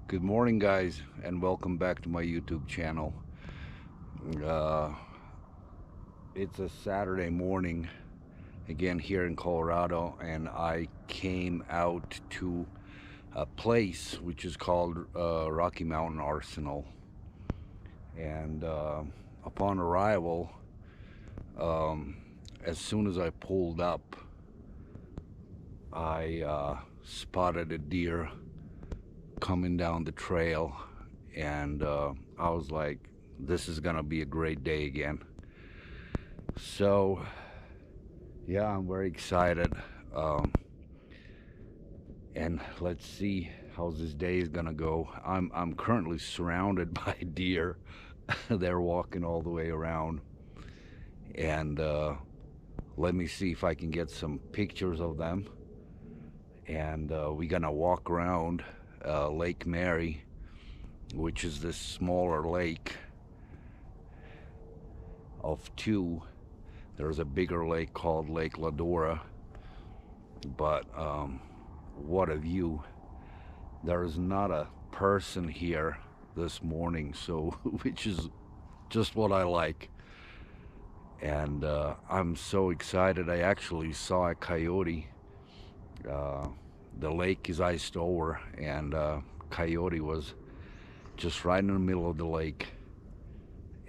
Good morning, guys, and welcome back to my YouTube channel. It's a Saturday morning again here in Colorado, and I came out to a place which is called Rocky Mountain Arsenal. And upon arrival, as soon as I pulled up, I spotted a deer coming down the trail, and I was like, this is gonna be a great day again. So yeah, I'm very excited, and let's see how this day is gonna go. I'm currently surrounded by deer. They're walking all the way around, and let me see if I can get some pictures of them. And we're gonna walk around Lake Mary, which is this smaller lake of two. There's a bigger lake called Lake Ladora, but what a view. There's not a person here this morning, so which is just what I like. And I'm so excited. I actually saw a coyote. The lake is iced over, and coyote was just right in the middle of the lake,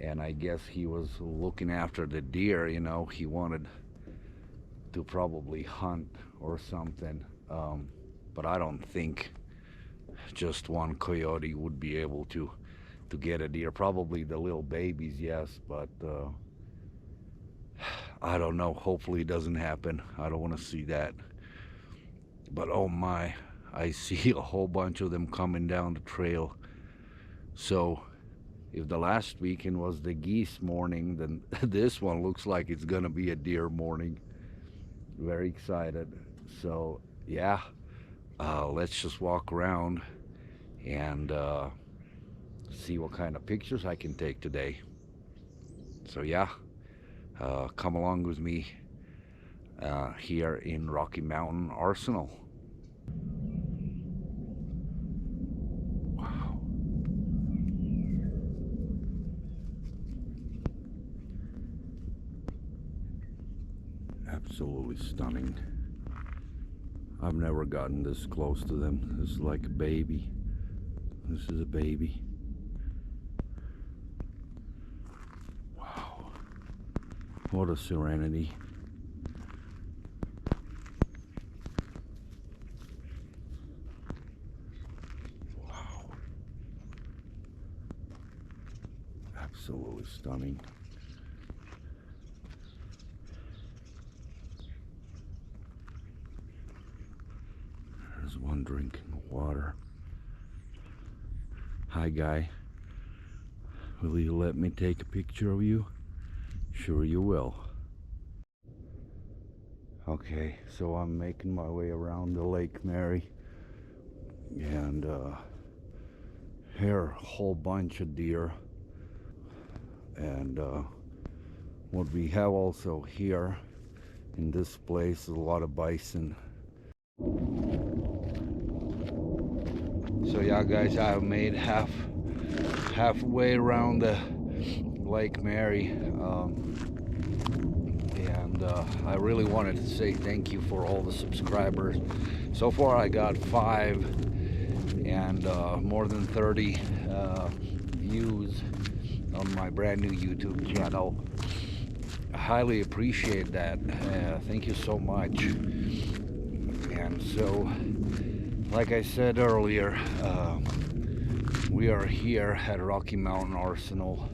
and I guess he was looking after the deer. You know, he wanted to probably hunt or something, but I don't think just one coyote would be able to get a deer. Probably the little babies, yes, but I don't know. Hopefully it doesn't happen. I don't want to see that. But oh my, I see a whole bunch of them coming down the trail. So if the last weekend was the geese morning, then this one looks like it's gonna be a deer morning. Very excited. So yeah, let's just walk around and see what kind of pictures I can take today. So yeah, come along with me here in Rocky Mountain Arsenal. Wow. Absolutely stunning. I've never gotten this close to them. This is like a baby. This is a baby. Wow. What a serenity. Absolutely stunning. There's one drinking water. Hi, guy. Will you let me take a picture of you? Sure you will. Okay, so I'm making my way around the Lake Mary, and here are a whole bunch of deer. And what we have also here in this place is a lot of bison. So yeah, guys, I have made halfway around the Lake Mary, and I really wanted to say thank you for all the subscribers. So far I got 5 and more than 30 views on my brand new YouTube channel. I highly appreciate that. Thank you so much. And so, like I said earlier, we are here at Rocky Mountain Arsenal.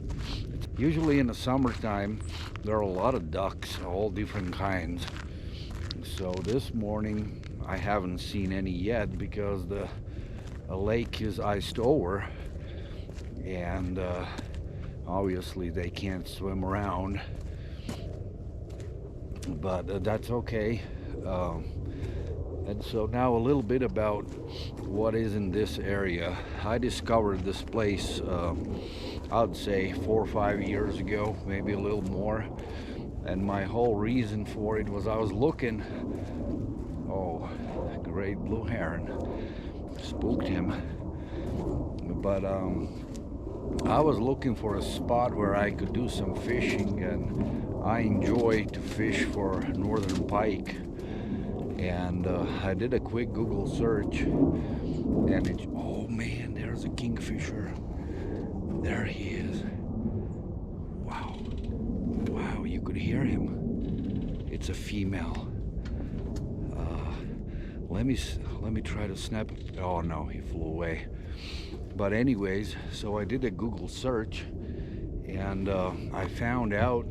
Usually in the summertime there are a lot of ducks, all different kinds. So this morning I haven't seen any yet because the lake is iced over, and obviously they can't swim around, but that's okay. And so now a little bit about what is in this area. I discovered this place, I would say 4 or 5 years ago, maybe a little more. And my whole reason for it was I was looking, oh, great blue heron, spooked him. But I was looking for a spot where I could do some fishing, and I enjoy to fish for northern pike. And I did a quick Google search, and it's, oh man, there's a kingfisher. There he is. Wow. Wow, you could hear him. It's a female. Let me try to snap it. Oh no, he flew away. But anyways, so I did a Google search, and I found out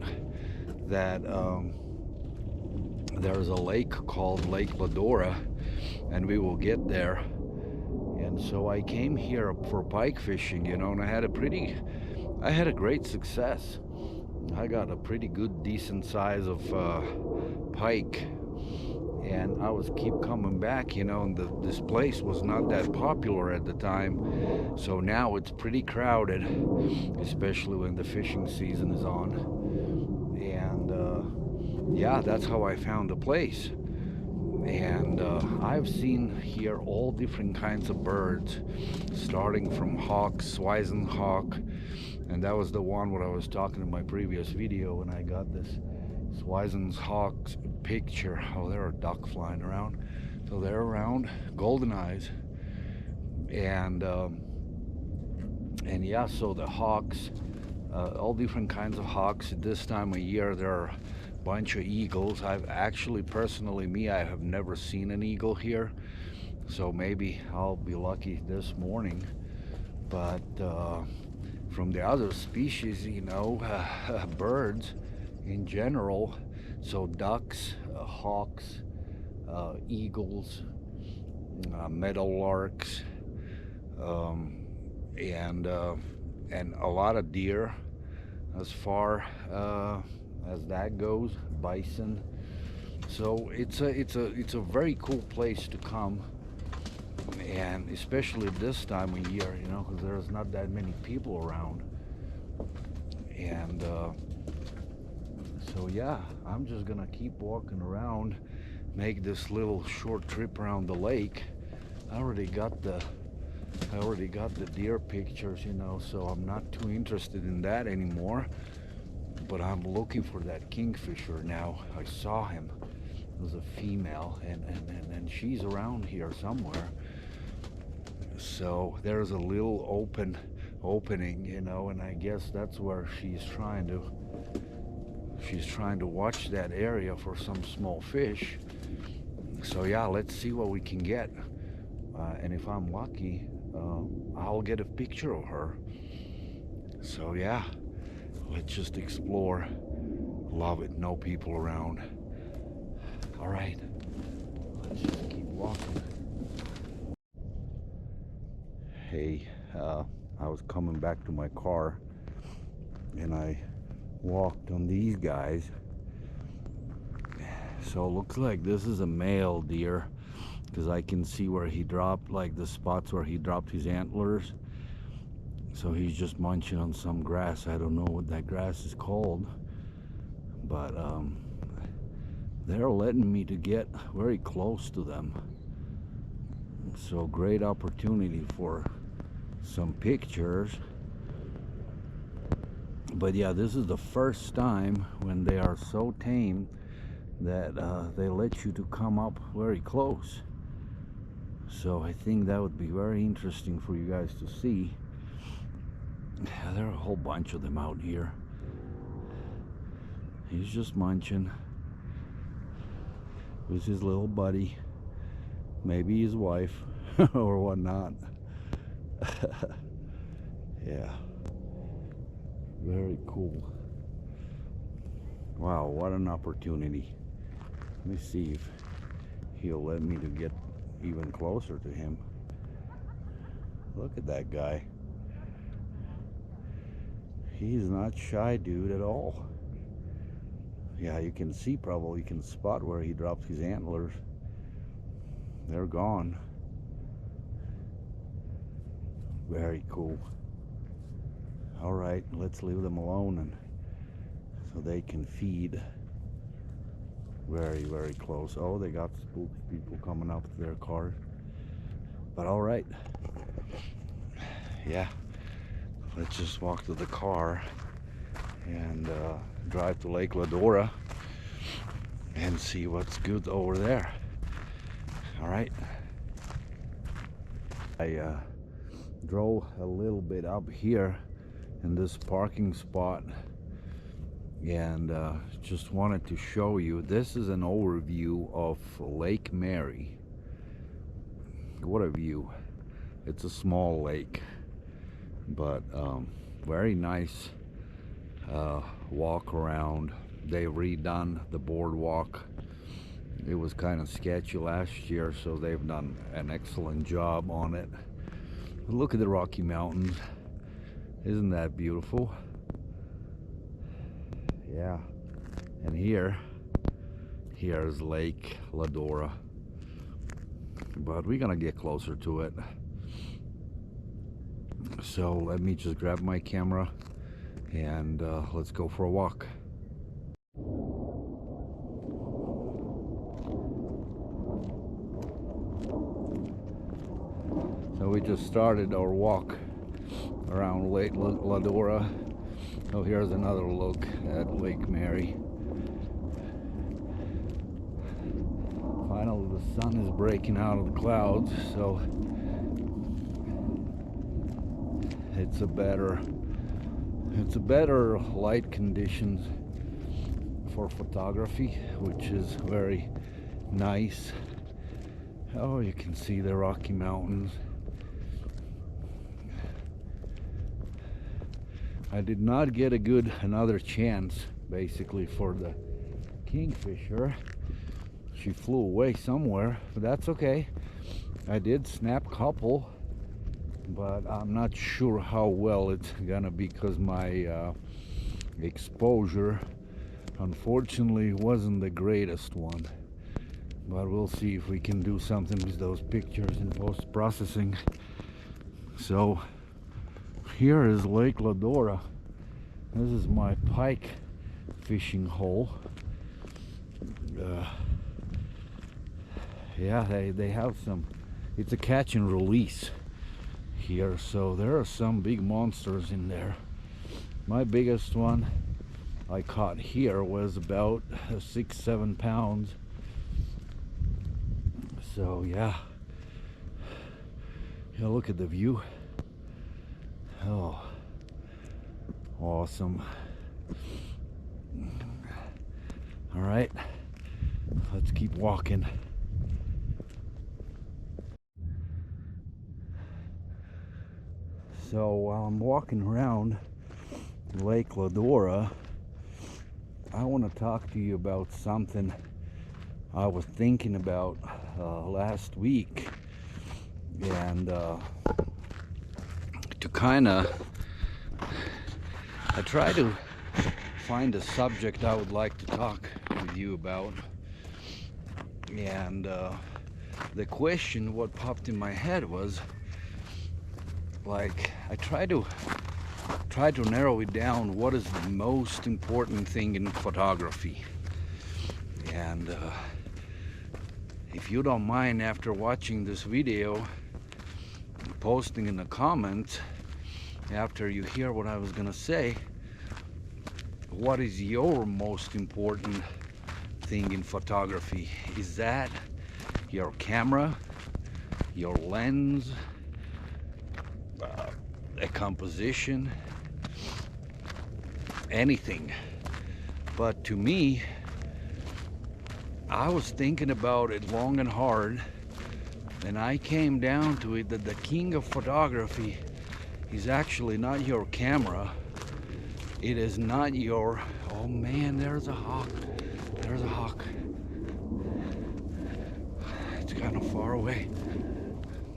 that there's a lake called Lake Ladora, and we will get there. And so I came here for pike fishing, you know, and I had a great success. I got a pretty good, decent size of pike, and I was keep coming back, you know, and this place was not that popular at the time, so now it's pretty crowded, especially when the fishing season is on. And yeah, that's how I found the place. And I've seen here all different kinds of birds, starting from hawks, Swisen hawk, and that was the one what I was talking in my previous video when I got this Swisen's hawks picture. Oh, there are duck flying around. So they're around, golden eyes, and yeah, so the hawks, all different kinds of hawks. At this time of year, there are a bunch of eagles. I've actually, personally, I have never seen an eagle here, so maybe I'll be lucky this morning. But from the other species, you know, birds in general, so ducks, hawks, eagles, meadowlarks, and a lot of deer, as far as that goes, bison. So it's a very cool place to come, and especially this time of year, you know, because there's not that many people around. And so yeah, I'm just gonna keep walking around, make this little short trip around the lake. I already got the deer pictures, you know, so I'm not too interested in that anymore. But I'm looking for that kingfisher now. I saw him. It was a female, and she's around here somewhere. So there's a little opening, you know, and I guess that's where she's trying to watch that area for some small fish. So yeah, let's see what we can get, and if I'm lucky, I'll get a picture of her. So yeah, let's just explore. Love it, no people around. All right, let's just keep walking. Hey, I was coming back to my car, and I walked on these guys. So it looks like this is a male deer, because I can see where he dropped, like the spots where he dropped his antlers. So he's just munching on some grass. I don't know what that grass is called, but they're letting me to get very close to them. So great opportunity for some pictures. But yeah, this is the first time when they are so tame that they let you to come up very close. So I think that would be very interesting for you guys to see. There are a whole bunch of them out here. He's just munching with his little buddy, maybe his wife or whatnot. Yeah, very cool. Wow, what an opportunity. Let me see if he'll let me to get even closer to him. Look at that guy. He's not shy, dude, at all. Yeah, you can see, probably you can spot where he dropped his antlers. They're gone. Very cool. All right, let's leave them alone, and so they can feed. Very, very close. Oh, they got spooky people coming up to their cars. But all right. yeah, let's just walk to the car and drive to Lake Ladora and see what's good over there. All right. I drove a little bit up here in this parking spot and just wanted to show you. This is an overview of Lake Mary. What a view. It's a small lake, but very nice walk around. They've redone the boardwalk. It was kind of sketchy last year, so they've done an excellent job on it. Look at the Rocky Mountains. Isn't that beautiful? Yeah. And here's Lake Ladora. But we're gonna get closer to it. So let me just grab my camera and let's go for a walk. So we just started our walk around Lake Ladora. Oh, here's another look at Lake Mary. Finally, the sun is breaking out of the clouds, so it's a better light conditions for photography, which is very nice. Oh, you can see the Rocky Mountains. I did not get another chance basically for the kingfisher. She flew away somewhere, but that's okay. I did snap a couple, but I'm not sure how well it's gonna be because my exposure unfortunately wasn't the greatest one. But we'll see if we can do something with those pictures in post-processing. So here is Lake Ladora. This is my pike fishing hole. Yeah, they have some, it's a catch and release here, so there are some big monsters in there. My biggest one I caught here was about 6-7 pounds. So yeah, look at the view. Oh, awesome. All right, let's keep walking. So while I'm walking around Lake Ladora, I want to talk to you about something I was thinking about last week, and to kind of, I try to find a subject I would like to talk with you about, and the question what popped in my head was, like, I try to narrow it down. What is the most important thing in photography? And if you don't mind, after watching this video, posting in the comments after you hear what I was gonna say, what is your most important thing in photography? Is that your camera, your lens, a composition, anything? But to me, I was thinking about it long and hard, and I came down to it that the king of photography is actually not your camera. It is not your, oh man, there's a hawk. There's a hawk. It's kind of far away.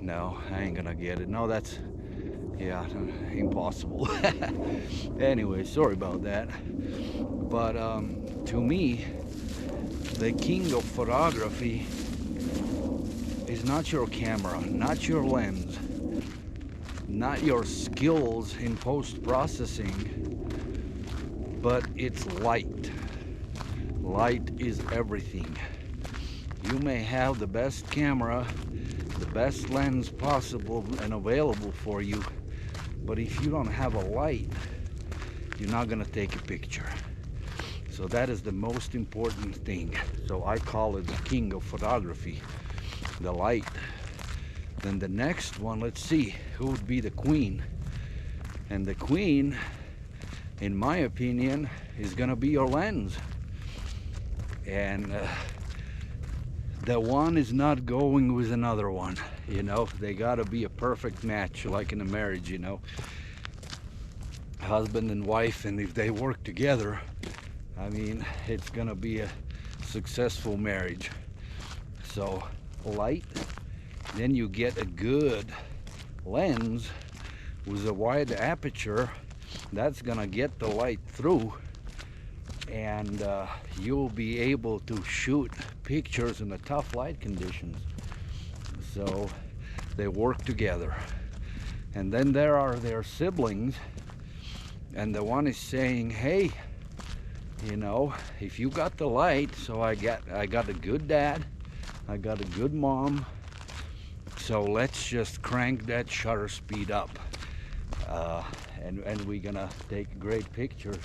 No, I ain't gonna get it. No, that's, yeah, impossible. Anyway, sorry about that. But to me, the king of photography is not your camera, not your lens, not your skills in post-processing, but it's light. Light is everything. You may have the best camera, the best lens possible and available for you, But if you don't have a light, you're not gonna take a picture. So that is the most important thing. So I call it the king of photography, the light. Then the next one, let's see, who would be the queen? And the queen, in my opinion, is gonna be your lens. And the one is not going with another one, you know. They gotta be a perfect match, like in a marriage, you know. Husband and wife, and if they work together, I mean, it's gonna be a successful marriage. So light, then you get a good lens with a wide aperture that's gonna get the light through, and you'll be able to shoot pictures in the tough light conditions. So they work together. And then there are their siblings, and the one is saying, hey, you know, if you got the light, so I got a good dad, I got a good mom, so let's just crank that shutter speed up, and we're gonna take great pictures.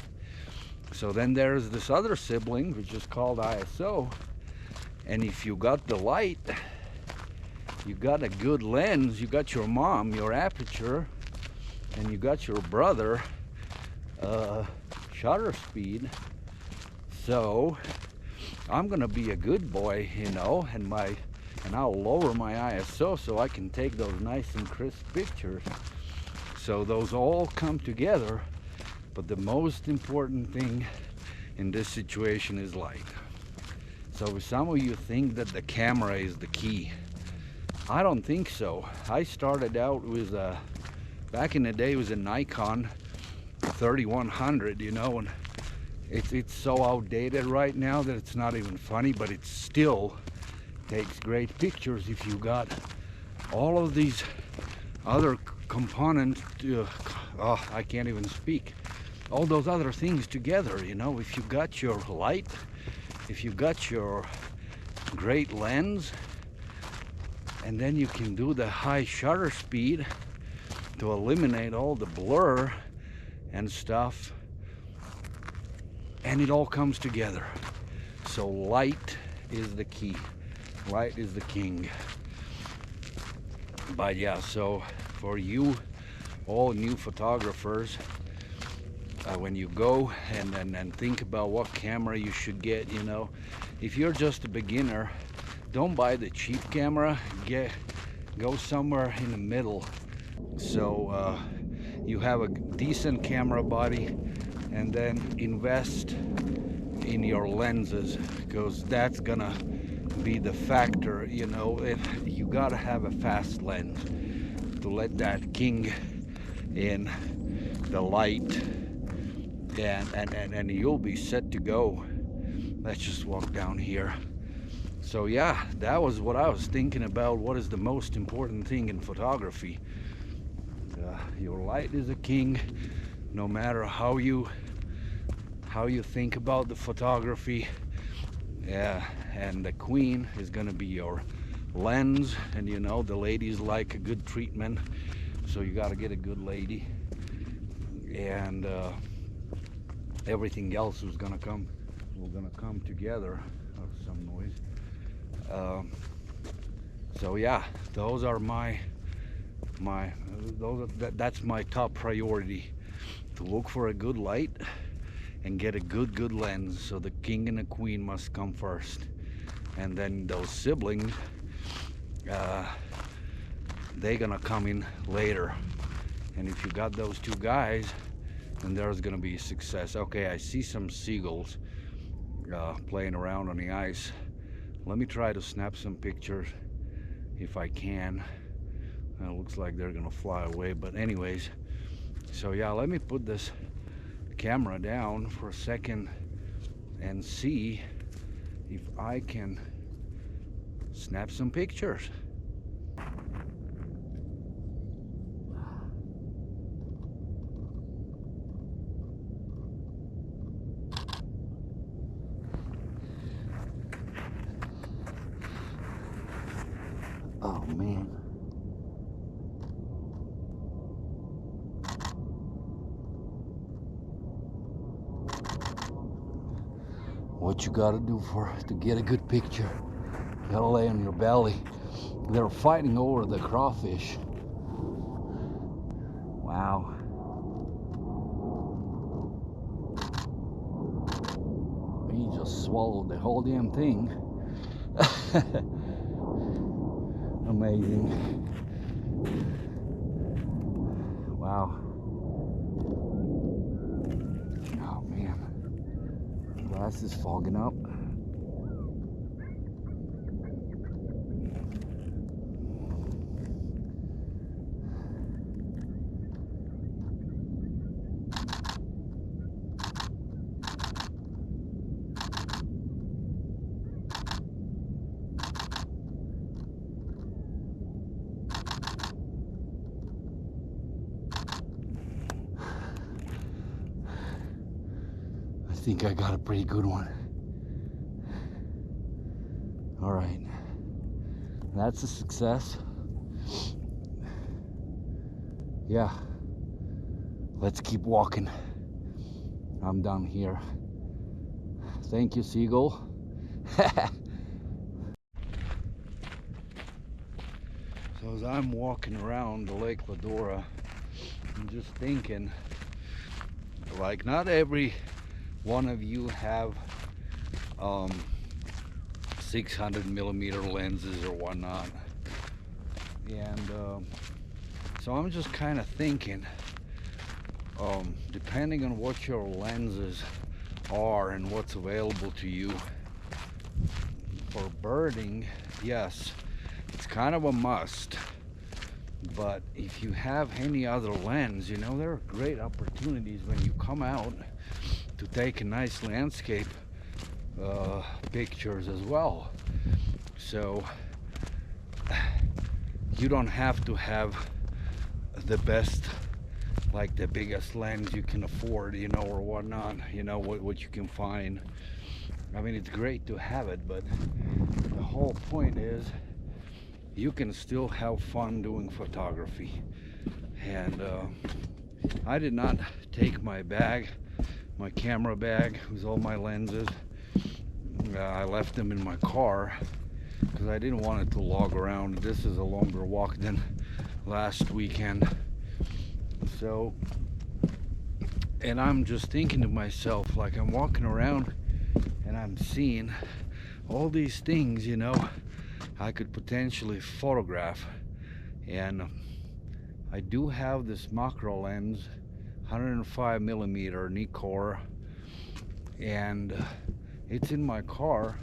So then there's this other sibling, which is called ISO, and if you got the light, you got a good lens, you got your mom, your aperture, and you got your brother, shutter speed. So I'm gonna be a good boy, you know, and I'll lower my ISO so I can take those nice and crisp pictures. So those all come together, but the most important thing in this situation is light. So some of you think that the camera is the key. I don't think so. I started out with back in the day, it was a Nikon 3100, you know, and it's so outdated right now that it's not even funny, but it still takes great pictures if you got all of these other components. I can't even speak. All those other things together, you know. If you got your light, if you got your great lens, and then you can do the high shutter speed to eliminate all the blur and stuff, and it all comes together. So light is the key. Light is the king. But yeah, so for you all new photographers, when you go and think about what camera you should get, you know, if you're just a beginner, don't buy the cheap camera. Go somewhere in the middle, so you have a decent camera body, and then invest in your lenses, because that's gonna be the factor, you know. You gotta have a fast lens to let that king in, the light, and you'll be set to go. Let's just walk down here. So yeah, that was what I was thinking about. What is the most important thing in photography? Your light is a king, no matter how you think about the photography. Yeah, and the queen is gonna be your lens, and you know, the ladies like a good treatment, so you gotta get a good lady, and everything else is gonna come together. Oh, some noise. So yeah, those are that's my top priority, to look for a good light and get a good lens. So the king and the queen must come first, and then those siblings, they're gonna come in later. And if you got those two guys, then there's gonna be success. Okay, I see some seagulls playing around on the ice. Let me try to snap some pictures if I can. It looks like they're gonna fly away, but anyways, so yeah, let me put this camera down for a second and see if I can snap some pictures. Oh man. what you gotta do to get a good picture. You gotta lay on your belly. They're fighting over the crawfish. Wow. He just swallowed the whole damn thing. Amazing. Wow. Oh man. Glass is fogging up. I think I got a pretty good one. All right, that's a success. Yeah, let's keep walking. I'm done here. Thank you, Seagull. So as I'm walking around the Lake Ladora, I'm just thinking, like, not every one of you have 600mm lenses or whatnot, and so I'm just kind of thinking, depending on what your lenses are and what's available to you for birding, yes, it's kind of a must. But if you have any other lens, you know, there are great opportunities when you come out to take a nice landscape pictures as well. So you don't have to have the best, like the biggest lens you can afford, you know, or whatnot, you know, what you can find. I mean, it's great to have it, but the whole point is you can still have fun doing photography. And I did not take my bag, my camera bag with all my lenses. I left them in my car because I didn't want it to log around. This is a longer walk than last weekend. So, and I'm just thinking to myself, like, I'm walking around and I'm seeing all these things, you know, I could potentially photograph. And I do have this macro lens, 105mm Nikon, and it's in my car.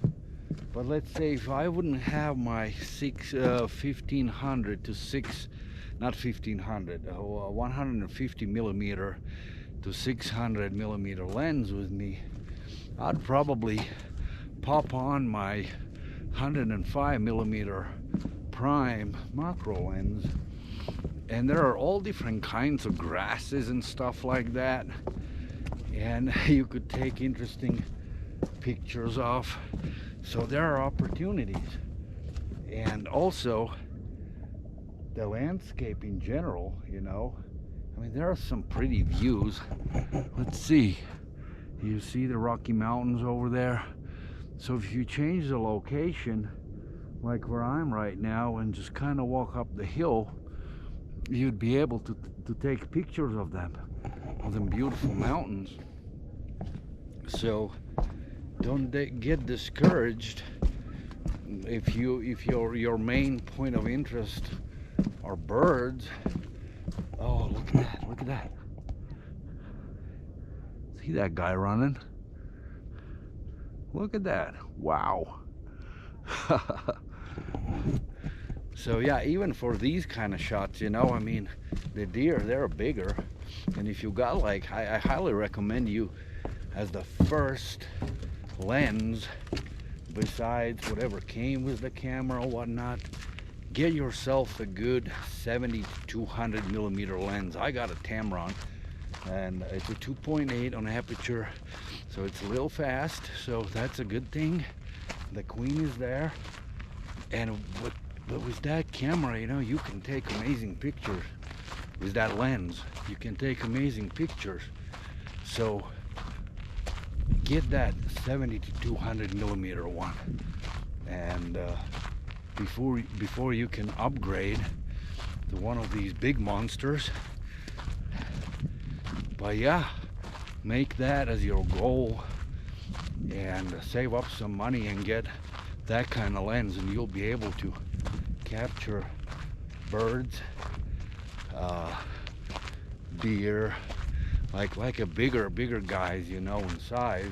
But let's say if I wouldn't have my 150mm to 600mm lens with me, I'd probably pop on my 105mm prime macro lens, and there are all different kinds of grasses and stuff like that, and you could take interesting pictures of. So there are opportunities. And also the landscape in general, you know, I mean, there are some pretty views. Let's see, you see the Rocky Mountains over there? So if you change the location, like where I'm right now, and just kind of walk up the hill, you'd be able to take pictures of them beautiful mountains. So don't get discouraged if your main point of interest are birds. Oh, look at that, look at that. See that guy running? Look at that. Wow. So yeah, even for these kind of shots, you know, I mean, the deer, they're bigger, and if you got, like, I highly recommend you, as the first lens, besides whatever came with the camera or whatnot, get yourself a good 70 to 200mm lens. I got a Tamron, and it's a 2.8 on aperture, so it's a little fast, so that's a good thing. The queen is there, and but with that camera, you know, you can take amazing pictures. With that lens, you can take amazing pictures. So get that 70 to 200 millimeter one, and before you can upgrade to one of these big monsters. But yeah, make that as your goal and save up some money and get that kind of lens, and you'll be able to capture birds, deer, like a bigger guys, you know, in size,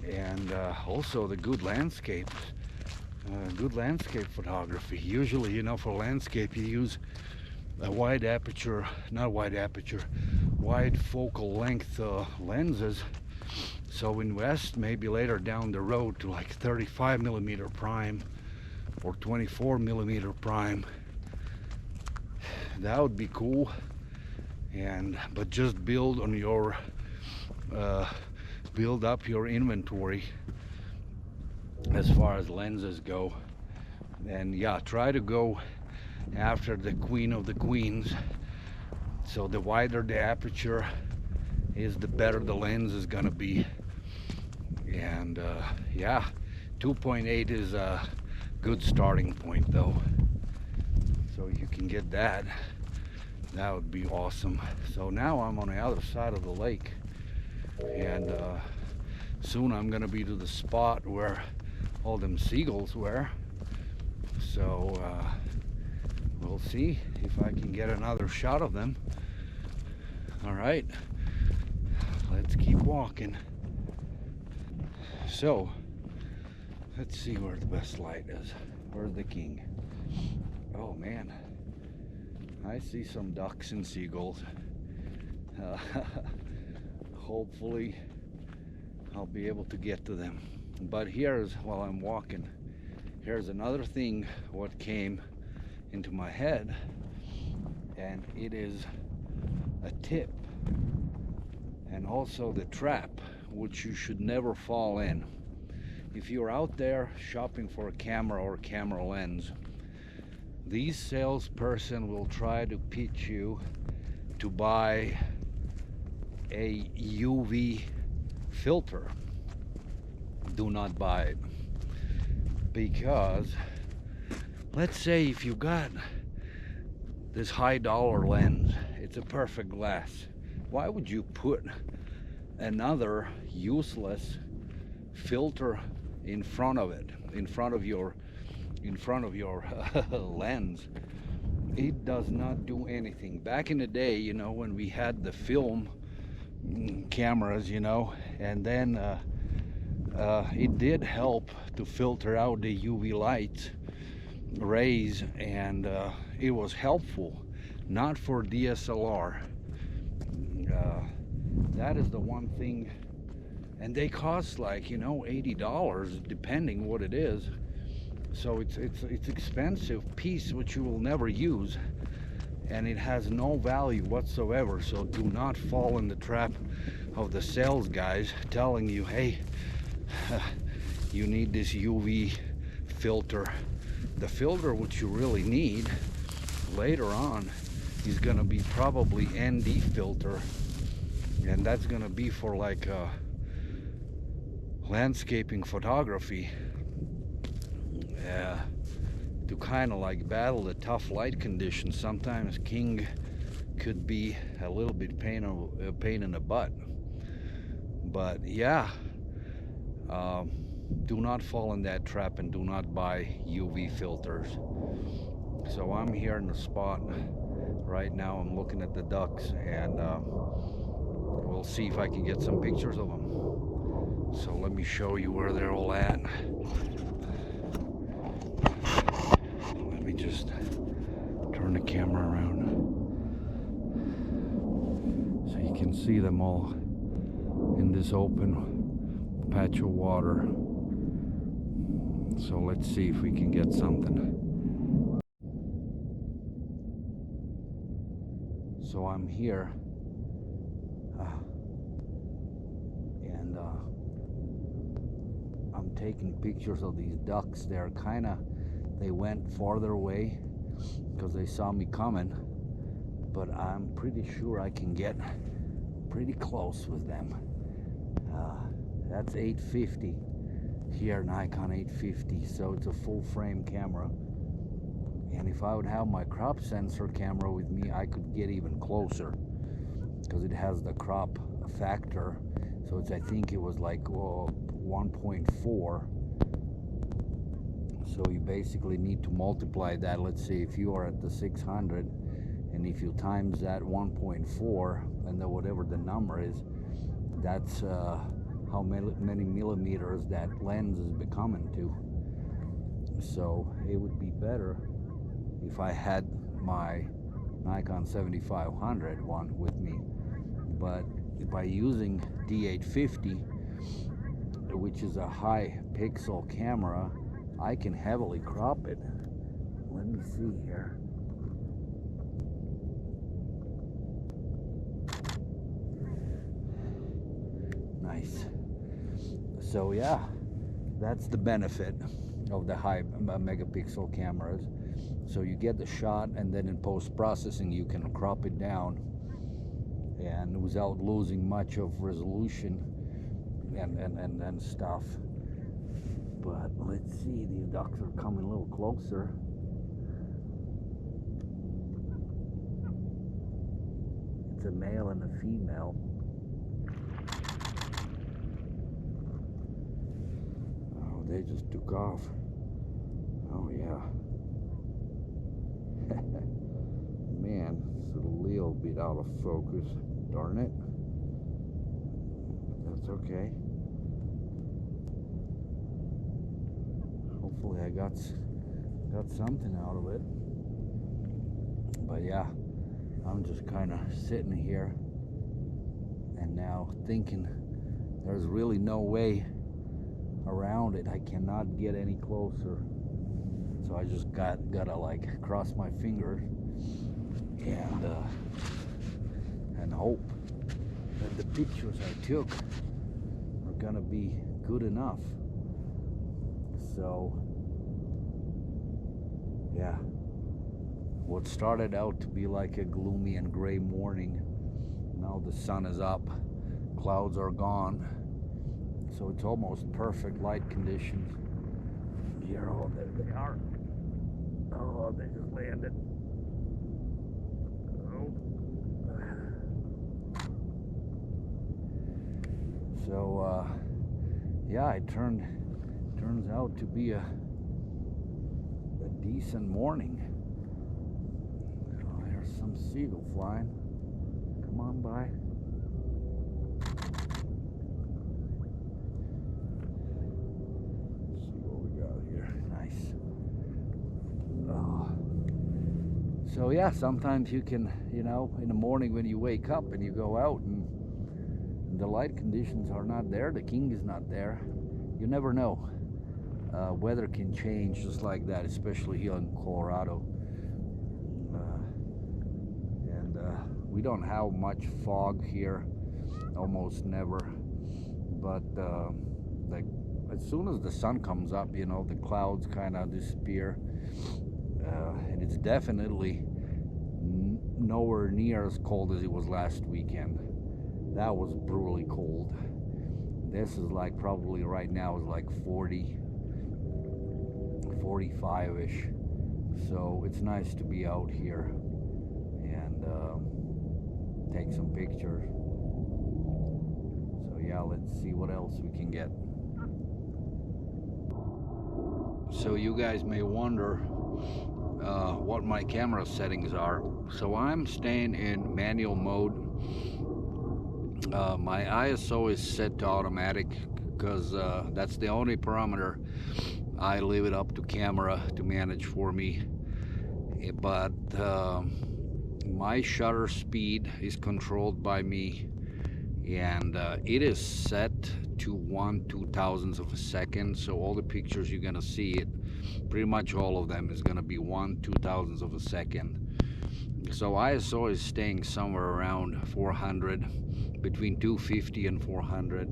and also the good landscape photography. Usually, you know, for landscape you use a wide focal length lenses. So invest maybe later down the road to like 35 millimeter prime or 24 millimeter prime. That would be cool. But just build on your build up your inventory as far as lenses go, and yeah, try to go after the queen of the queens. So the wider the aperture is, the better the lens is gonna be. And yeah, 2.8 is a good starting point though, so you can get that. That would be awesome. So now I'm on the other side of the lake, and soon I'm gonna be to the spot where all them seagulls were. So we'll see if I can get another shot of them. All right, let's keep walking. So let's see where the best light is. Where's the king? Oh man, I see some ducks and seagulls. Hopefully I'll be able to get to them. But here's, while I'm walking, here's another thing what came into my head, and it is a tip, and also the trap which you should never fall in. If you're out there shopping for a camera or a camera lens, these salesperson will try to pitch you to buy a UV filter. Do not buy it, because let's say if you got this high dollar lens, it's a perfect glass, why would you put another useless filter in front of it, in front of your lens? It does not do anything. Back in the day, you know, when we had the film cameras, you know, and then it did help to filter out the UV light rays, and it was helpful. Not for DSLR. That is the one thing, and they cost like, you know, $80 depending what it is. So it's expensive piece which you will never use, and it has no value whatsoever. So do not fall in the trap of the sales guys telling you, hey, you need this UV filter. The filter which you really need later on is gonna be probably ND filter, and that's gonna be for like landscaping photography, to kind of like battle the tough light conditions. Sometimes King could be a little bit pain in the butt. But yeah, do not fall in that trap and do not buy UV filters. So I'm here in the spot right now. I'm looking at the ducks, and we'll see if I can get some pictures of them. So let me show you where they're all at. Let me just turn the camera around so you can see them all in this open patch of water. So let's see if we can get something. So I'm here, and I'm taking pictures of these ducks. They went farther away because they saw me coming, but I'm pretty sure I can get pretty close with them. That's 850 here, Nikon 850, so it's a full frame camera. And if I would have my crop sensor camera with me, I could get even closer because it has the crop factor. So it's, I think it was like 1.4. So you basically need to multiply that. Let's say if you are at the 600, and if you times that 1.4, and then whatever the number is, that's how many millimeters that lens is becoming to. So it would be better if I had my Nikon 7500 one with me. But by using D850, which is a high pixel camera, I can heavily crop it. Let me see here. Nice. So yeah, that's the benefit of the high megapixel cameras. So you get the shot, and then in post-processing you can crop it down, and without losing much of resolution and stuff. But let's see, these ducks are coming a little closer. It's a male and a female. Oh, they just took off. Oh yeah. Man, it's a little bit out of focus. Darn it. That's okay. Hopefully I got something out of it. But yeah, I'm just kind of sitting here and now thinking there's really no way around it. I cannot get any closer. So I just gotta like cross my fingers and hope that the pictures I took are gonna be good enough. So yeah, what started out to be like a gloomy and gray morning, now the sun is up, clouds are gone, so it's almost perfect light conditions here. Oh, there they are. Oh, they just landed. Oh. So yeah, it turns out to be a decent morning. Oh, there's some seagull flying. Come on by. Let's see what we got here. Nice. Oh. So yeah, sometimes you can, you know, in the morning when you wake up and you go out and the light conditions are not there, the king is not there, you never know. Weather can change just like that, especially here in Colorado. And we don't have much fog here, almost never. But like as soon as the sun comes up, you know, the clouds kind of disappear. And it's definitely nowhere near as cold as it was last weekend. That was brutally cold. This is like probably right now is like 40, 45-ish. So it's nice to be out here and take some pictures. So yeah, let's see what else we can get. So you guys may wonder what my camera settings are. So I'm staying in manual mode. My ISO is set to automatic because that's the only parameter I leave it up to camera to manage for me. But my shutter speed is controlled by me, and it is set to 1/2000th of a second. So all the pictures you're gonna see, it pretty much all of them is gonna be 1/2000th of a second. So ISO is staying somewhere around 400, between 250 and 400.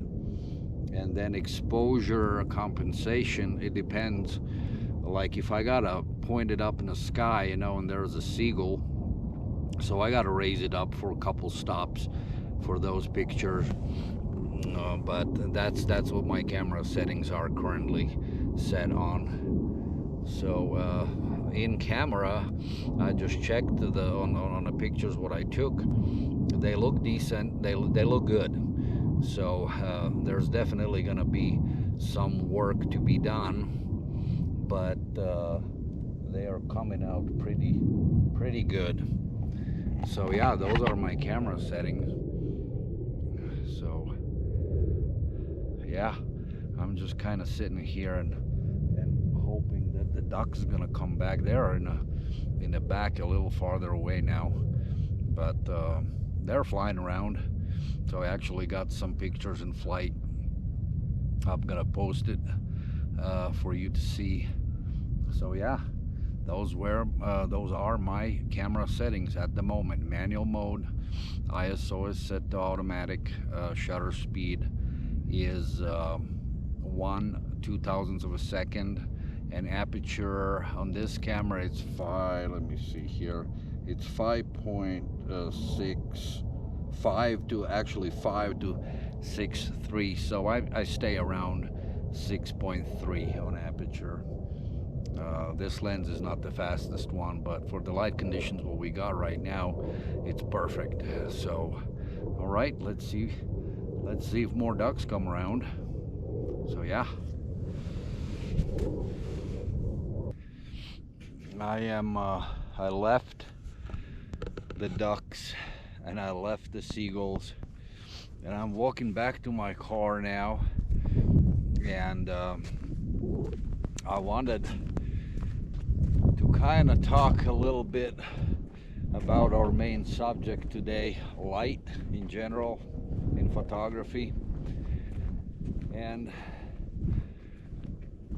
And then exposure compensation, it depends. Like if I gotta point it up in the sky, you know, and there's a seagull, so I gotta raise it up for a couple stops for those pictures. but that's what my camera settings are currently set on. So in camera, I just checked on the pictures what I took. They look decent. They look good. So there's definitely gonna be some work to be done, but they are coming out pretty good. So yeah, those are my camera settings. So yeah, I'm just kind of sitting here and hoping that the duck's gonna come back. They are in the back a little farther away now, but they're flying around. So I actually got some pictures in flight. I'm gonna post it for you to see. So yeah, those are my camera settings at the moment. Manual mode, ISO is set to automatic, shutter speed is 1/2000th of a second, and aperture on this camera it's 5, let me see here, it's 5.65 to actually 5 to 6.3, so I stay around 6.3 on aperture. This lens is not the fastest one, but for the light conditions what we got right now, it's perfect. So all right, let's see if more ducks come around. So yeah, I left the ducks and I left the seagulls, and I'm walking back to my car now, and I wanted to kind of talk a little bit about our main subject today, light in general in photography. And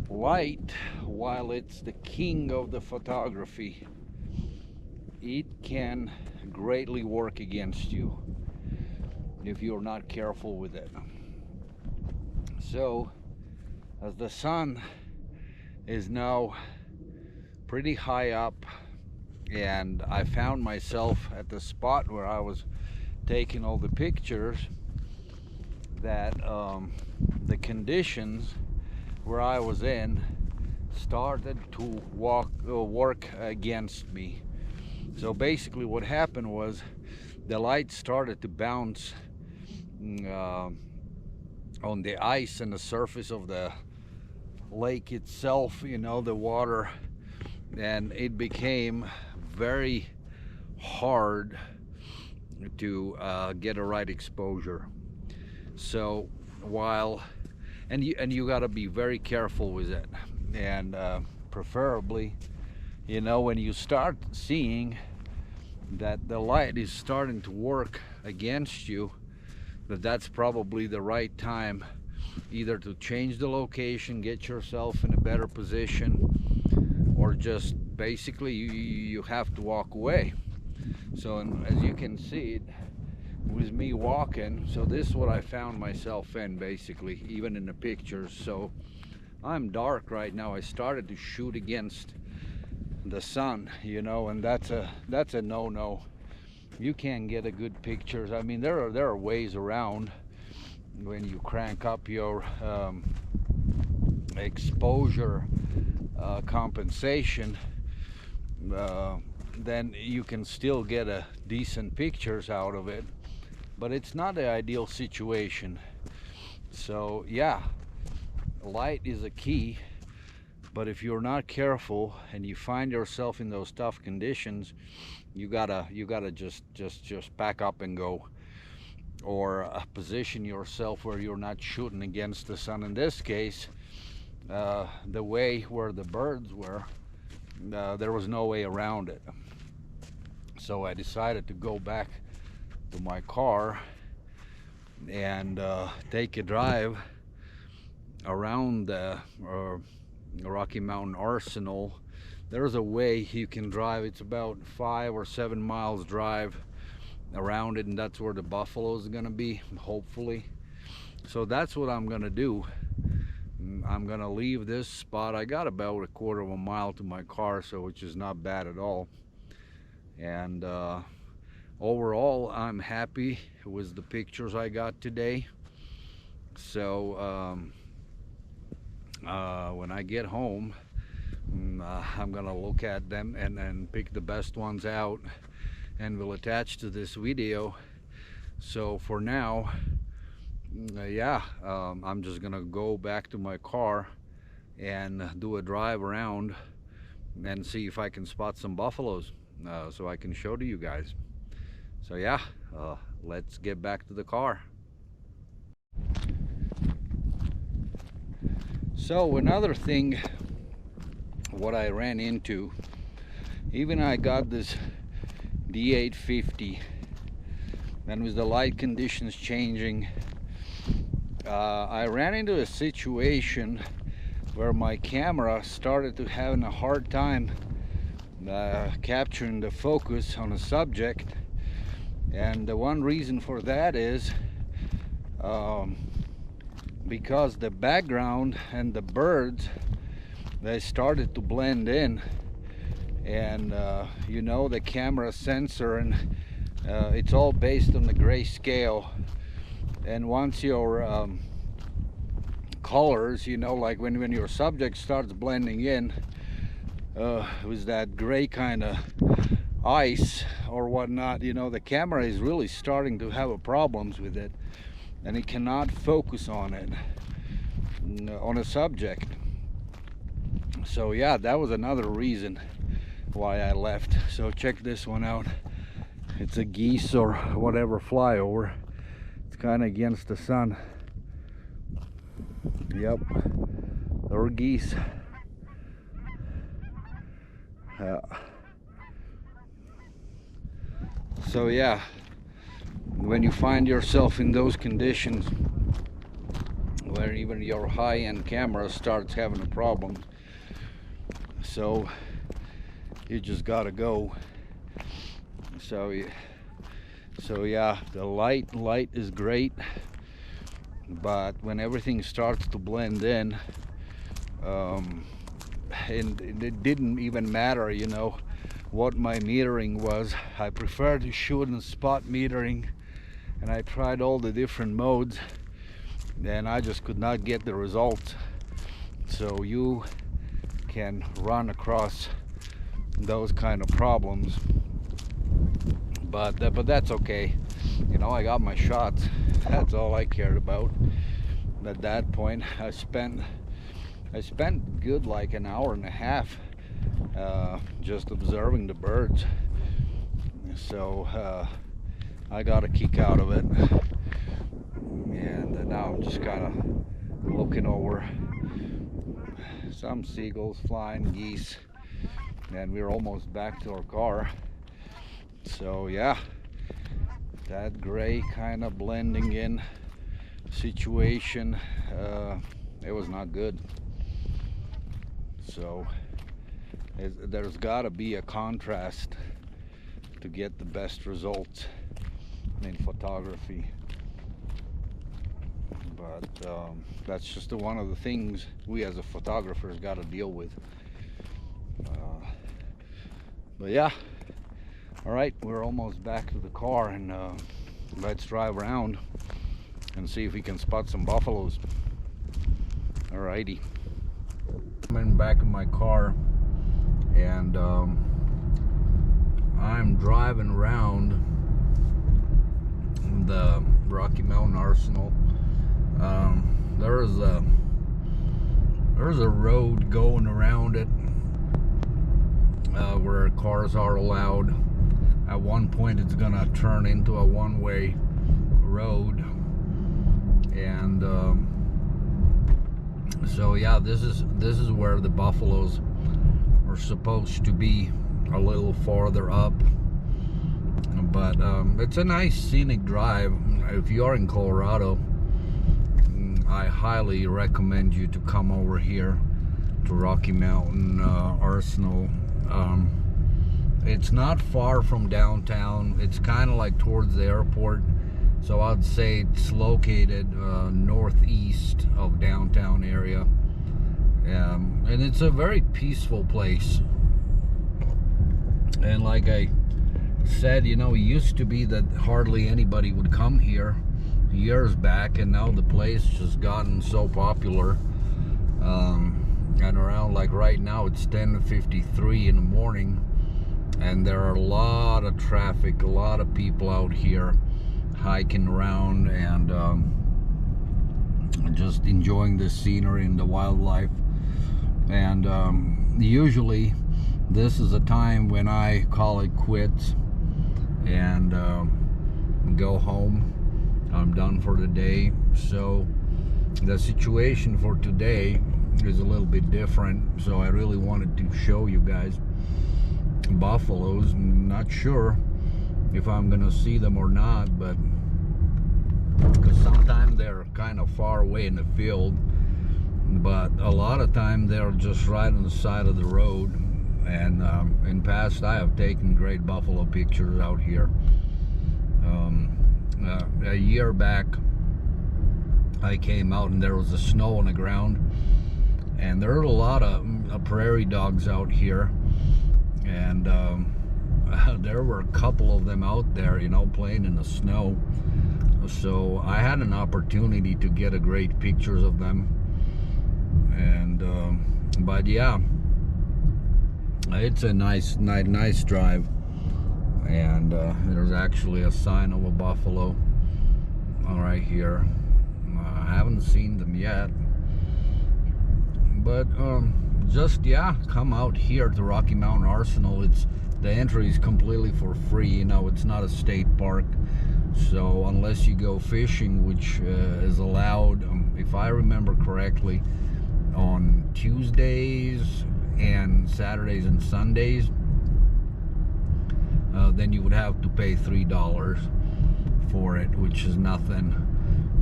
light, while it's the king of the photography, it can greatly work against you if you're not careful with it. So as the sun is now pretty high up, and I found myself at the spot where I was taking all the pictures, that the conditions where I was in started to work against me. So basically what happened was the light started to bounce on the ice and the surface of the lake itself, you know, the water, and it became very hard to get a right exposure. So you got to be very careful with it, and preferably, you know, when you start seeing that the light is starting to work against you, that's probably the right time either to change the location, get yourself in a better position, or just basically you have to walk away. So, and as you can see, it was me walking. So this is what I found myself in, basically, even in the pictures. So I'm dark right now. I started to shoot against the sun, you know, and that's a no-no. You can't get a good pictures. I mean, there are ways around. When you crank up your exposure compensation, then you can still get a decent pictures out of it, but it's not the ideal situation. So yeah, light is a key, but if you're not careful and you find yourself in those tough conditions, you gotta just back up and go, or position yourself where you're not shooting against the sun. In this case, the way where the birds were, there was no way around it. So I decided to go back to my car and take a drive around the Rocky Mountain Arsenal. There's a way you can drive. It's about 5 or 7 miles drive around it, and that's where the buffaloes are gonna be, hopefully. So that's what I'm gonna do. I'm gonna leave this spot. I got about a quarter of a mile to my car, so which is not bad at all. And overall, I'm happy with the pictures I got today. So when I get home, I'm gonna look at them and pick the best ones out, and will attach to this video. So for now, yeah, I'm just gonna go back to my car and do a drive around and see if I can spot some buffaloes, so I can show to you guys. So yeah, let's get back to the car. So another thing what I ran into, even I got this D850, and with the light conditions changing, I ran into a situation where my camera started to have a hard time capturing the focus on a subject. And the one reason for that is because the background and the birds, they started to blend in, and you know, the camera sensor, and it's all based on the grayscale. And once your colors, you know, like when your subject starts blending in with that gray kind of ice or whatnot, you know, the camera is really starting to have problems with it, and it cannot focus on it, on a subject. So yeah, that was another reason why I left. So check this one out. It's a geese or whatever flyover. It's kind of against the sun. Yep, they're geese. So yeah, when you find yourself in those conditions where even your high-end camera starts having a problem, so you just gotta go. So yeah, the light is great, but when everything starts to blend in, and it didn't even matter, you know, what my metering was. I prefer to shoot in spot metering, and I tried all the different modes, and I just could not get the results. So you can run across those kind of problems, but that's okay. You know, I got my shots. That's all I cared about. At that point, I spent good like an hour and a half just observing the birds. So I got a kick out of it, and now I'm just kind of looking over some seagulls flying, geese, and we're almost back to our car. So yeah, that gray kind of blending in situation, it was not good. So there's got to be a contrast to get the best results in photography. But that's just one of the things we as a photographers got to deal with. But yeah, all right, we're almost back to the car, and let's drive around and see if we can spot some buffaloes. Alrighty, I'm back in my car, and I'm driving around the Rocky Mountain Arsenal. There's a road going around it where cars are allowed. At one point it's gonna turn into a one-way road, and so yeah, this is where the buffaloes are supposed to be, a little farther up. But it's a nice scenic drive. If you are in Colorado, I highly recommend you to come over here to Rocky Mountain Arsenal. It's not far from downtown. It's kind of like towards the airport, so I'd say it's located northeast of downtown area, and it's a very peaceful place. And like I said, you know, it used to be that hardly anybody would come here. years back, and now the place just gotten so popular. And around, like right now, it's 10:53 in the morning, and there are a lot of traffic, a lot of people out here hiking around and just enjoying the scenery and the wildlife. And usually this is a time when I call it quits and go home. I'm done for the day. So the situation for today is a little bit different, so I really wanted to show you guys buffaloes. I'm not sure if I'm gonna see them or not, but because sometimes they're kind of far away in the field, but a lot of time they're just right on the side of the road. And in past I have taken great buffalo pictures out here. A year back I came out and there was a snow on the ground, and there are a lot of prairie dogs out here, and there were a couple of them out there, you know, playing in the snow. So I had an opportunity to get a great pictures of them. And but yeah, it's a nice drive. And there's actually a sign of a buffalo right here. I haven't seen them yet, but just, yeah, come out here to Rocky Mountain Arsenal. The entry is completely for free. You know, it's not a state park, so unless you go fishing, which is allowed, if I remember correctly, on Tuesdays and Saturdays and Sundays, then you would have to pay $3 for it, which is nothing.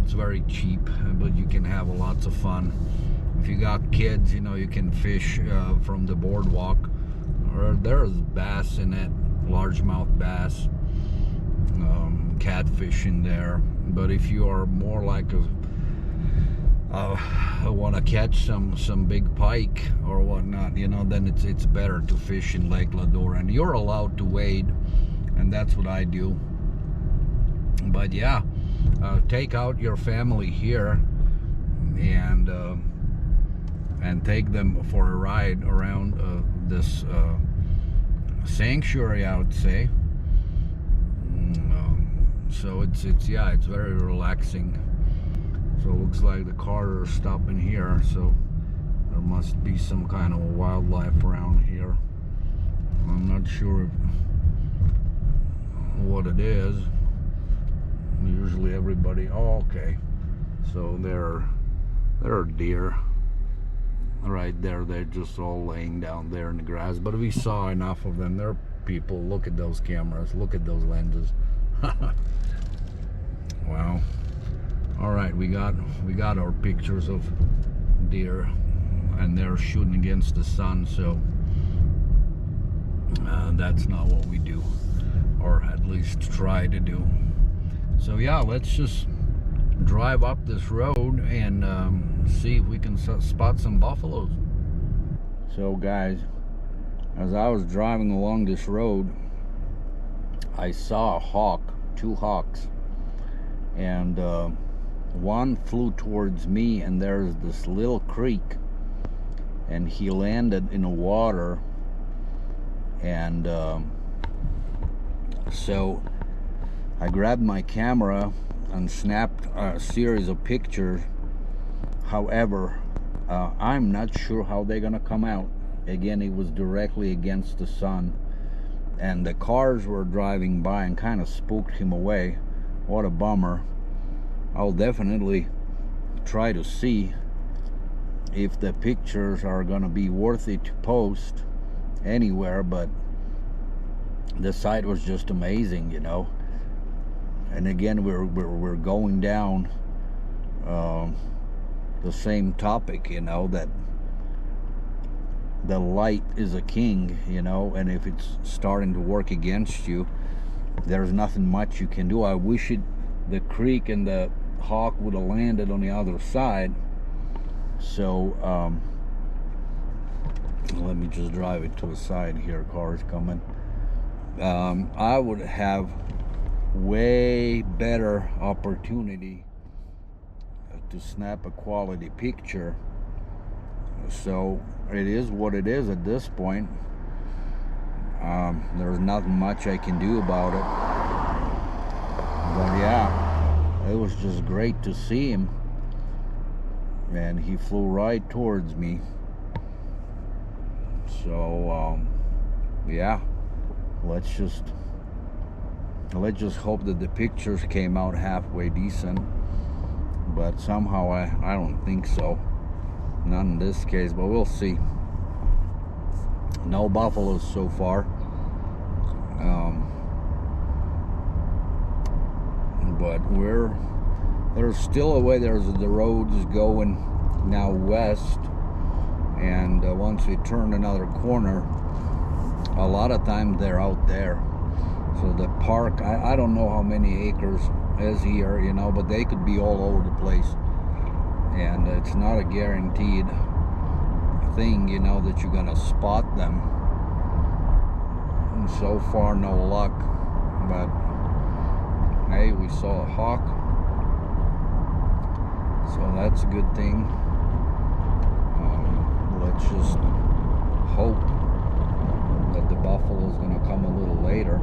It's very cheap, but you can have lots of fun. If you got kids, you know, you can fish from the boardwalk, or there's bass in it, largemouth bass, catfish in there. But if you are more like want to catch some big pike or whatnot, you know, then it's better to fish in Lake Ladora, and you're allowed to wade, and that's what I do. But yeah, take out your family here and take them for a ride around this sanctuary, I would say. So it's very relaxing. So it looks like the cars are stopping here, so there must be some kind of wildlife around here. I'm not sure what it is. Usually everybody, oh, okay, so there are deer right there. They're just all laying down there in the grass, but we saw enough of them. There are people. Look at those cameras, look at those lenses. Wow. All right, we got our pictures of deer, and they're shooting against the sun, so that's not what we do, or at least try to do. So yeah, let's just drive up this road and see if we can spot some buffaloes. So guys, as I was driving along this road, I saw a hawk, two hawks, and one flew towards me, and there's this little creek, and he landed in the water, and so I grabbed my camera and snapped a series of pictures. However, I'm not sure how they're gonna come out. Again, it was directly against the sun, and the cars were driving by and kind of spooked him away. What a bummer. I'll definitely try to see if the pictures are gonna be worth it to post anywhere, but the sight was just amazing, you know. And again, we're going down the same topic, you know, that the light is a king, you know, and if it's starting to work against you, there's nothing much you can do. I wish the creek and the hawk would have landed on the other side. So let me just drive it to the side here. Cars coming. I would have way better opportunity to snap a quality picture. So it is what it is at this point. There's not much I can do about it. But yeah, it was just great to see him. And he flew right towards me. So yeah, let's just hope that the pictures came out halfway decent. But somehow I don't think so. Not in this case, but we'll see. No buffaloes so far. But there's still a way. There's the roads going now west, and once we turn another corner, a lot of times they're out there. So the park, I don't know how many acres is here, you know, but they could be all over the place, and it's not a guaranteed thing, you know, that you're gonna spot them. And so far, no luck. But hey, we saw a hawk, so that's a good thing. Let's just hope that the buffalo is gonna come a little later.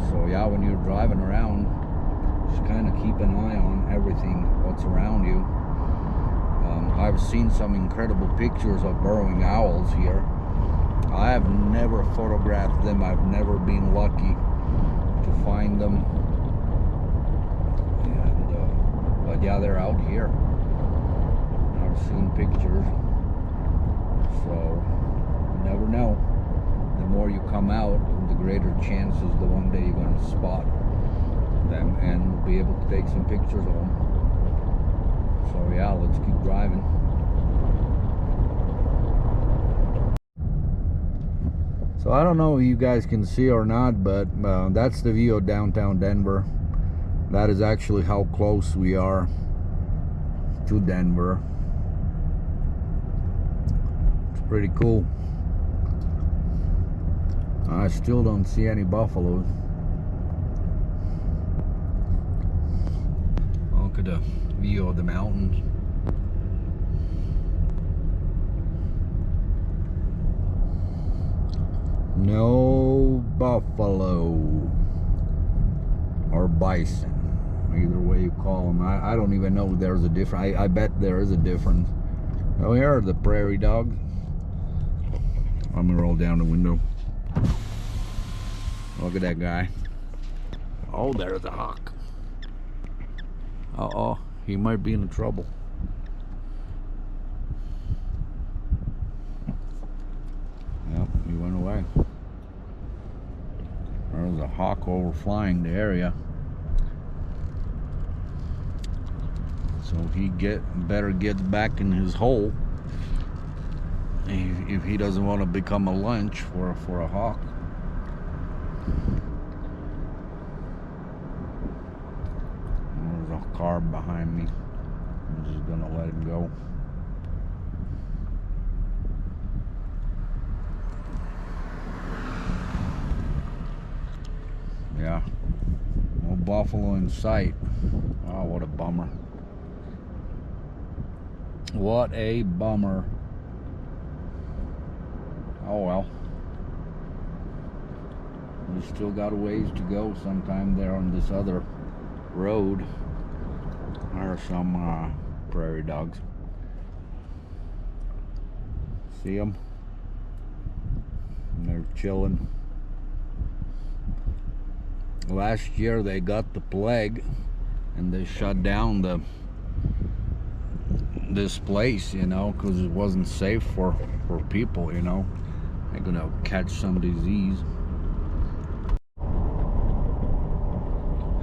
So yeah, when you're driving around, just kind of keep an eye on everything, what's around you. I've seen some incredible pictures of burrowing owls here. I have never photographed them. I've never been lucky to find them. And, but yeah, they're out here. I've seen pictures. So you never know. The more you come out, the greater chances the one day you're going to spot them and be able to take some pictures of them. So yeah, let's keep driving. So I don't know if you guys can see or not, but that's the view of downtown Denver. That is actually how close we are to Denver. It's pretty cool. I still don't see any buffaloes. Look at the view of the mountains. No buffalo or bison, either way you call them. I don't even know if there's a difference. I bet there is a difference. Oh, here are the prairie dogs. I'm gonna roll down the window. Look at that guy. Oh, there's a hawk. Uh-oh, he might be in trouble. Yep, he went away. There's a hawk overflying the area. So he better get back in his hole if he doesn't want to become a lunch for a hawk. There's a car behind me. I'm just gonna let him go. Yeah, no buffalo in sight. Oh, what a bummer. What a bummer. Oh well. We still got a ways to go sometime there on this other road. There are some prairie dogs. See them? And they're chilling. Last year they got the plague and they shut down this place, you know, because it wasn't safe for people, you know. They're gonna catch some disease.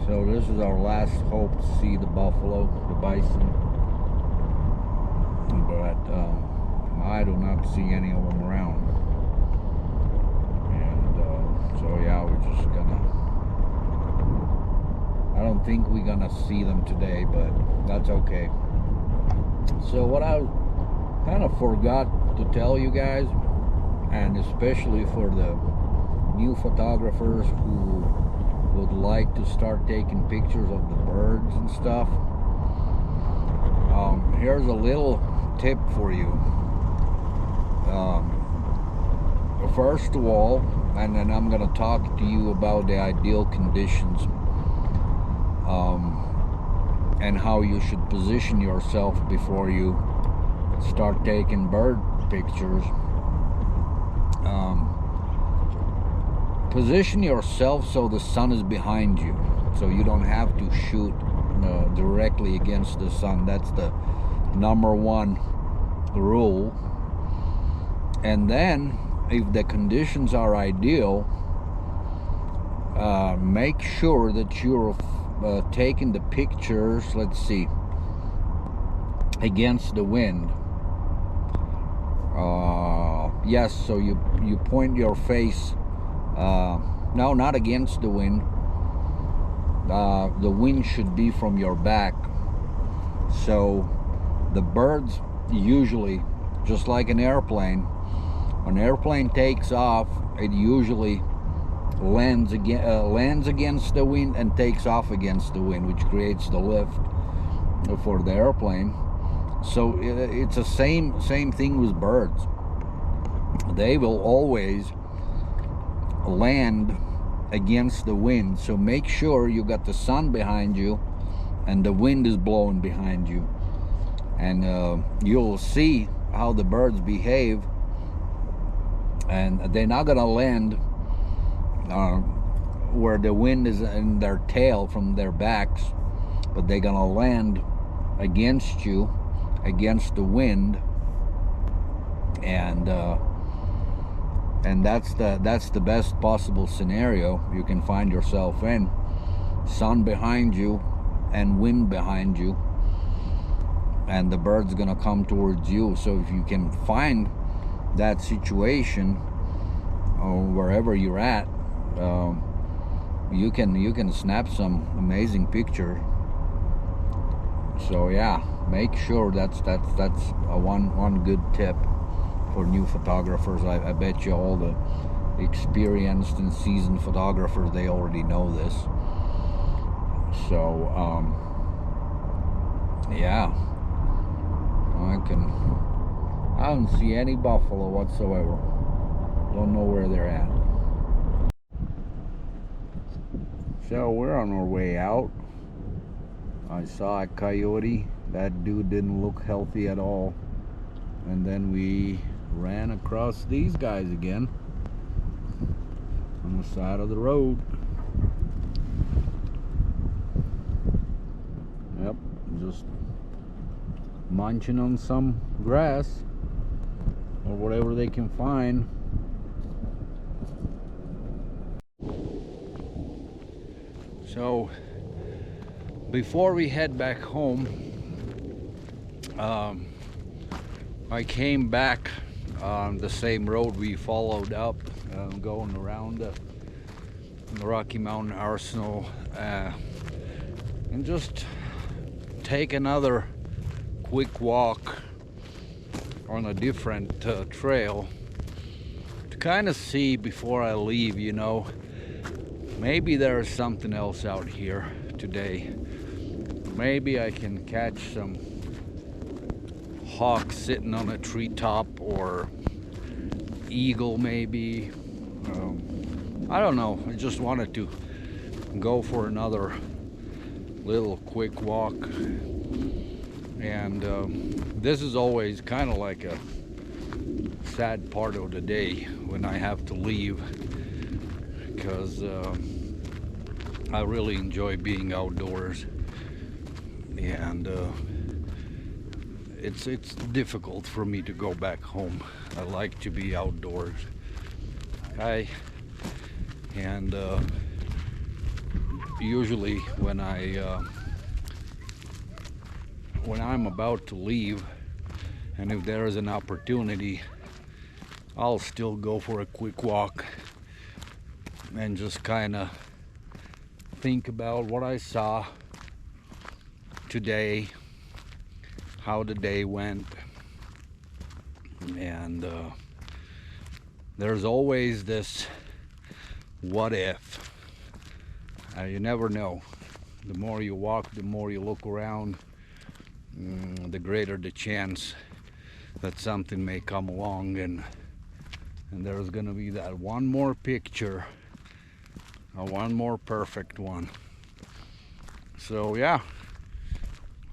So this is our last hope to see the buffalo, the bison. But I do not see any of them around. And so yeah, we're just gonna, I don't think we're gonna see them today, but that's okay. So what I kind of forgot to tell you guys, and especially for the new photographers who would like to start taking pictures of the birds and stuff, here's a little tip for you. First of all, and then I'm going to talk to you about the ideal conditions, and how you should position yourself before you start taking bird pictures. Position yourself so the sun is behind you, so you don't have to shoot directly against the sun. That's the number one rule. And then if the conditions are ideal, make sure that you're taking the pictures, let's see, against the wind. Yes, so you point your face, no, not against the wind. The wind should be from your back. So the birds usually, just like an airplane, when an airplane takes off, it usually lands against the wind and takes off against the wind, which creates the lift for the airplane. So it's the same thing with birds. They will always land against the wind, so make sure you got the sun behind you and the wind is blowing behind you, and you'll see how the birds behave. And they're not gonna land where the wind is in their tail from their backs, but they're gonna land against you, against the wind, and that's the best possible scenario you can find yourself in. Sun behind you and wind behind you, and the bird's gonna come towards you. So if you can find that situation, or wherever you're at, you can snap some amazing picture. So yeah, make sure that's a one good tip for new photographers. I bet you all the experienced and seasoned photographers, they already know this. So yeah, I don't see any buffalo whatsoever. Don't know where they're at. So we're on our way out. I saw a coyote. That dude didn't look healthy at all. And then we ran across these guys again on the side of the road. Yep, just munching on some grass or whatever they can find. So before we head back home, I came back on the same road we followed up, going around the Rocky Mountain Arsenal, and just take another quick walk on a different trail to kind of see before I leave, you know, maybe there's something else out here today. Maybe I can catch some hawk sitting on a treetop, or eagle maybe. I don't know. I just wanted to go for another little quick walk. And this is always kind of like a sad part of the day when I have to leave, because I really enjoy being outdoors, and it's difficult for me to go back home. I like to be outdoors. And usually when I'm about to leave, and if there is an opportunity, I'll still go for a quick walk and just kind of think about what I saw today, how the day went. And there's always this what if, You never know. The more you walk, the more you look around, the greater the chance that something may come along, and there's gonna be that one more picture, or one more perfect one. So yeah,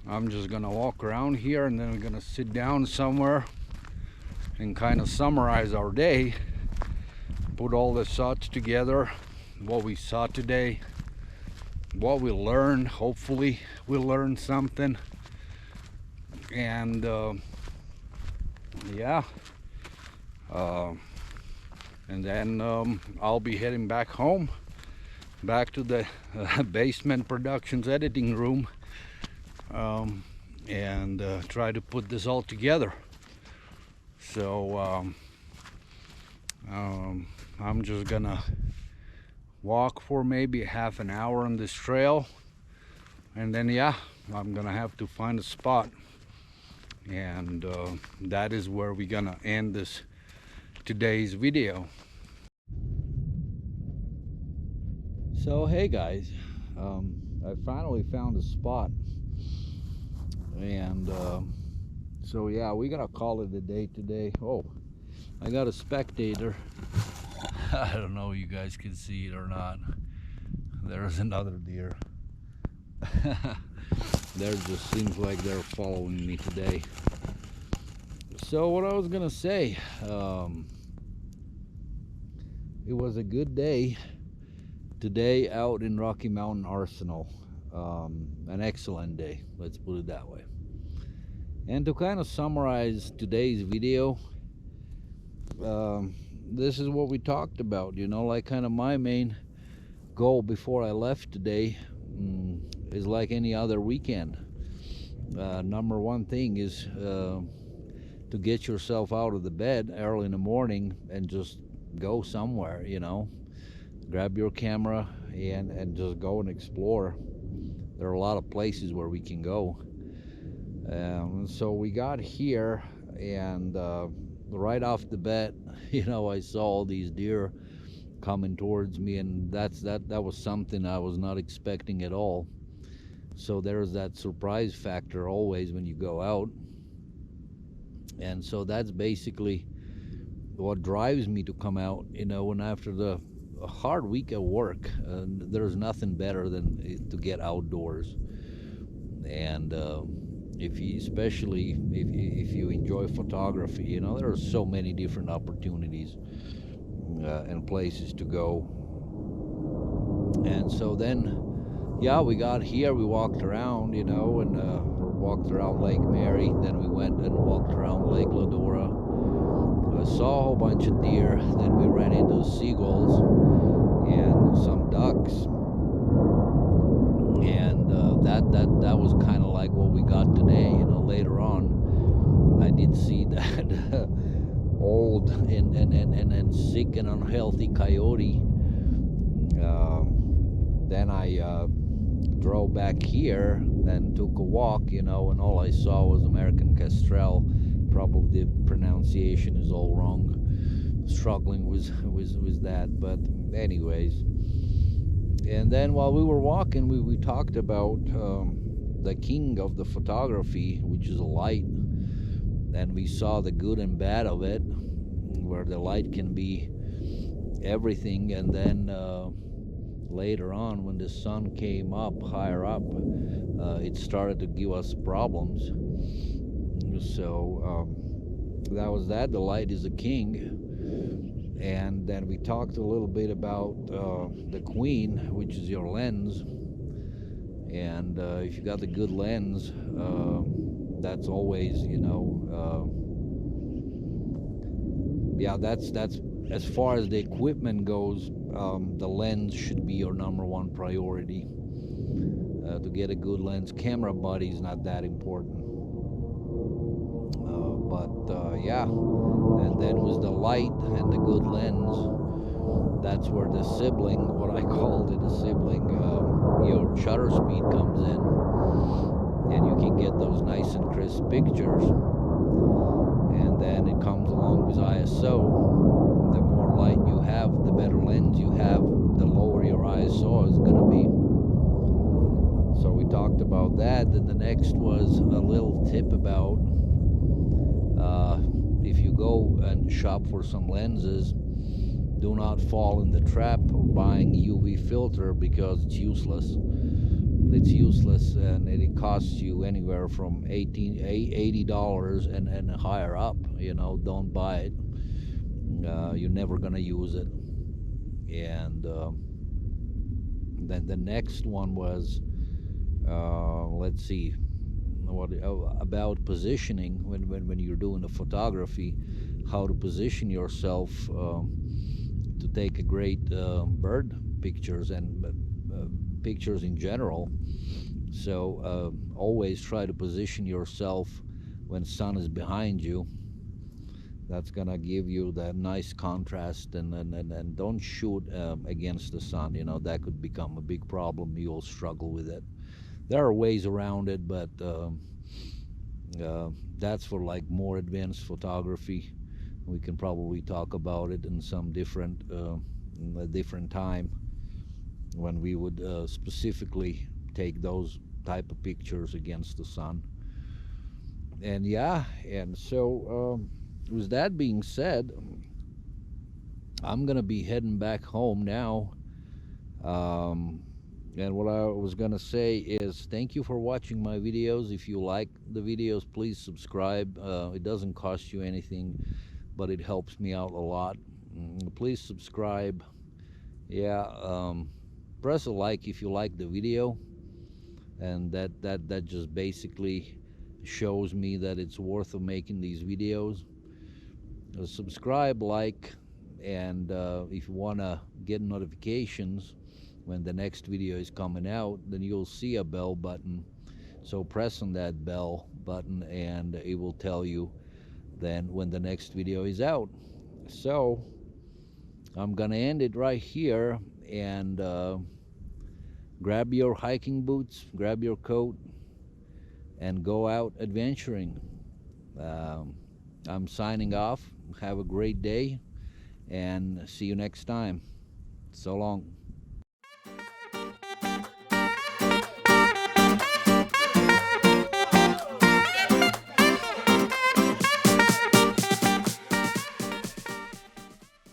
I'm just gonna walk around here, and then we're gonna sit down somewhere and kind of summarize our day, put all the thoughts together, what we saw today, what we learned. Hopefully we learned something. And yeah, and then I'll be heading back home, back to the Basement Productions editing room, and try to put this all together. So I'm just gonna walk for maybe half an hour on this trail, and then yeah, I'm gonna have to find a spot, and that is where we're gonna end this today's video. So hey guys, I finally found a spot, and so yeah, we're gonna call it a day today. Oh, I got a spectator. I don't know if you guys can see it or not. There's another deer. There just seems like they're following me today. So what I was gonna say, it was a good day today out in Rocky Mountain Arsenal. An excellent day, let's put it that way. And to kind of summarize today's video, this is what we talked about, you know, like kind of my main goal before I left today is like any other weekend. Number one thing is to get yourself out of the bed early in the morning and just go somewhere, you know, grab your camera and just go and explore. There are a lot of places where we can go. So we got here, and right off the bat, you know, I saw all these deer coming towards me, and that was something I was not expecting at all. So there's that surprise factor always when you go out, and so that's basically what drives me to come out, you know. And after a hard week at work, there's nothing better than to get outdoors. And especially if you enjoy photography, you know, there are so many different opportunities and places to go. And so then, yeah, we got here, we walked around, you know, and walked around Lake Mary. Then we went and walked around Lake Ladora. Saw a whole bunch of deer. Then we ran into seagulls and some ducks. And that was kind of like what we got today. You know, later on, I did see that old and sick and unhealthy coyote. Then I drove back here and took a walk, you know, and all I saw was American kestrel. Probably the pronunciation is all wrong. Struggling with that, but anyways. And then while we were walking, we talked about the king of the photography, which is a light. And we saw the good and bad of it, where the light can be everything. And then later on, when the sun came up higher up, it started to give us problems. So that was that. The light is a king. And then we talked a little bit about the queen, which is your lens. And if you got the good lens, that's always, you know, yeah, that's as far as the equipment goes, the lens should be your number one priority. To get a good lens, camera body is not that important. Yeah, and then was the light and the good lens. That's where the sibling, what I called it a sibling, your shutter speed comes in, and you can get those nice and crisp pictures. And then it comes along with ISO. The more light you have, the better lens you have, the lower your ISO is gonna be. So we talked about that. Then the next was a little tip about if you go and shop for some lenses, do not fall in the trap of buying UV filter, because it's useless. It's useless, and it costs you anywhere from $80 and higher up. You know, don't buy it. You're never gonna use it. And then the next one was, let's see, what about positioning when you're doing the photography, how to position yourself to take a great bird pictures and pictures in general. So always try to position yourself when sun is behind you. That's gonna give you that nice contrast, and don't shoot against the sun. You know, that could become a big problem. You'll struggle with it. There are ways around it, but that's for like more advanced photography. We can probably talk about it in some different a different time, when we would specifically take those type of pictures against the sun. And yeah, and so with that being said, I'm gonna be heading back home now. And what I was gonna say is, thank you for watching my videos. If you like the videos, please subscribe. It doesn't cost you anything, but it helps me out a lot. Please subscribe. Yeah, press a like if you like the video, and that just basically shows me that it's worth of making these videos. Subscribe, like, and if you want to get notifications when the next video is coming out, then you'll see a bell button. So press on that bell button and it will tell you then when the next video is out. So I'm gonna end it right here, and grab your hiking boots, grab your coat, and go out adventuring. I'm signing off. Have a great day, and see you next time. So long.